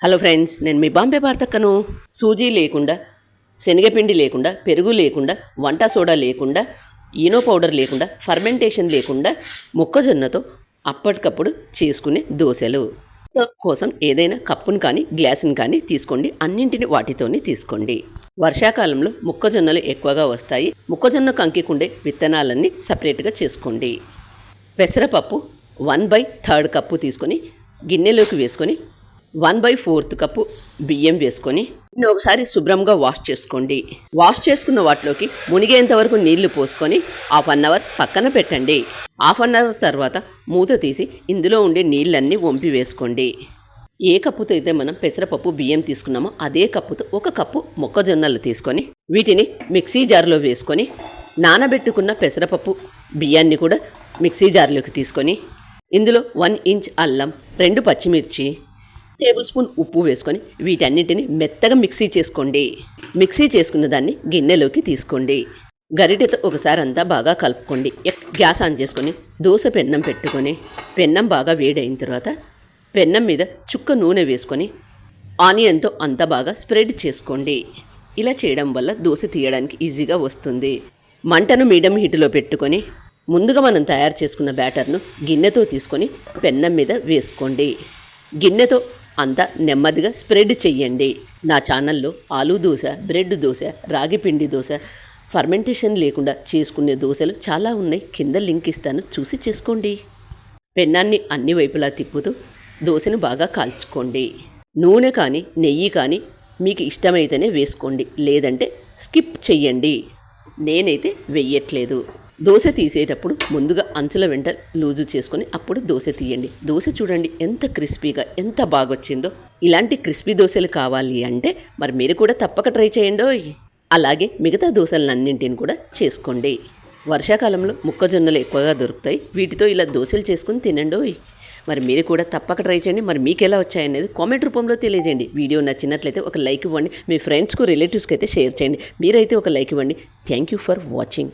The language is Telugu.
హలో ఫ్రెండ్స్, నేను మీ బాంబే భారతక్కను. సూజీ లేకుండా, శనగపిండి లేకుండా, పెరుగు లేకుండా, వంట సోడా లేకుండా, ఈనో పౌడర్ లేకుండా, ఫర్మెంటేషన్ లేకుండా మొక్కజొన్నతో అప్పటికప్పుడు చేసుకునే దోశలు కోసం ఏదైనా కప్పును కానీ గ్లాసును కానీ తీసుకోండి. అన్నింటిని వాటితోనే తీసుకోండి. వర్షాకాలంలో మొక్కజొన్నలు ఎక్కువగా వస్తాయి. మొక్కజొన్న కంకికుండే విత్తనాలన్నీ సపరేట్గా చేసుకోండి. పెసరపప్పు 1/3 కప్పు తీసుకొని గిన్నెలోకి వేసుకొని 1/4 కప్పు బియ్యం వేసుకొని ఒకసారి శుభ్రంగా వాష్ చేసుకోండి. వాష్ చేసుకున్న వాటిలోకి మునిగేంత వరకు నీళ్లు పోసుకొని 1/2 అవర్ పక్కన పెట్టండి. 1/2 అవర్ తర్వాత మూత తీసి ఇందులో ఉండే నీళ్ళన్నీ వంపి వేసుకోండి. ఏ కప్పుతో అయితే మనం పెసరపప్పు బియ్యం తీసుకున్నామో అదే కప్పుతో 1 కప్పు మొక్కజొన్నలు తీసుకొని వీటిని మిక్సీ జార్లో వేసుకొని నానబెట్టుకున్న పెసరపప్పు బియ్యాన్ని కూడా మిక్సీ జార్లోకి తీసుకొని ఇందులో 1 ఇంచ్ అల్లం, 2 పచ్చిమిర్చి, టేబుల్ స్పూన్ ఉప్పు వేసుకొని వీటన్నిటిని మెత్తగా మిక్సీ చేసుకోండి. మిక్సీ చేసుకున్న దాన్ని గిన్నెలోకి తీసుకోండి. గరిటెతో ఒకసారి అంతా బాగా కలుపుకోండి. గ్యాస్ ఆన్ చేసుకొని దోశ పెన్నం పెట్టుకొని పెన్నం బాగా వేడైన తర్వాత పెన్నం మీద చుక్క నూనె వేసుకొని ఆనియన్తో అంతా బాగా స్ప్రెడ్ చేసుకోండి. ఇలా చేయడం వల్ల దోశ తీయడానికి ఈజీగా వస్తుంది. మంటను మీడియం హీటులో పెట్టుకొని ముందుగా మనం తయారు చేసుకున్న బ్యాటర్ను గిన్నెతో తీసుకొని పెన్నం మీద వేసుకోండి. గిన్నెతో అంతా నెమ్మదిగా స్ప్రెడ్ చెయ్యండి. నా ఛానల్లో ఆలూ దోశ, బ్రెడ్ దోశ, రాగి పిండి దోశ, ఫర్మెంటేషన్ లేకుండా చేసుకునే దోశలు చాలా ఉన్నాయి. కింద లింక్ ఇస్తాను, చూసి చేసుకోండి. పెన్నాన్ని అన్ని వైపులా తిప్పుతూ దోశను బాగా కాల్చుకోండి. నూనె కానీ నెయ్యి కానీ మీకు ఇష్టమైతేనే వేసుకోండి, లేదంటే స్కిప్ చెయ్యండి. నేనైతే వెయ్యట్లేదు. దోశ తీసేటప్పుడు ముందుగా అంచుల వెంట లూజు చేసుకొని అప్పుడు దోశ తీయండి. దోశ చూడండి ఎంత క్రిస్పీగా, ఎంత బాగొచ్చిందో. ఇలాంటి క్రిస్పీ దోశలు కావాలి అంటే మరి మీరు కూడా తప్పక ట్రై చేయండి. అలాగే మిగతా దోశలన్నింటిని కూడా చేసుకోండి. వర్షాకాలంలో మొక్కజొన్నలు ఎక్కువగా దొరుకుతాయి. వీటితో ఇలా దోశలు చేసుకుని తినండి. మరి మీరు కూడా తప్పక ట్రై చేయండి. మరి మీకు ఎలా వచ్చాయనేది కామెంట్ రూపంలో తెలియజేయండి. వీడియో నచ్చినట్లయితే ఒక లైక్ ఇవ్వండి. మీ ఫ్రెండ్స్కు, రిలేటివ్స్కి అయితే షేర్ చేయండి. మీరైతే ఒక లైక్ ఇవ్వండి. Thank you for watching.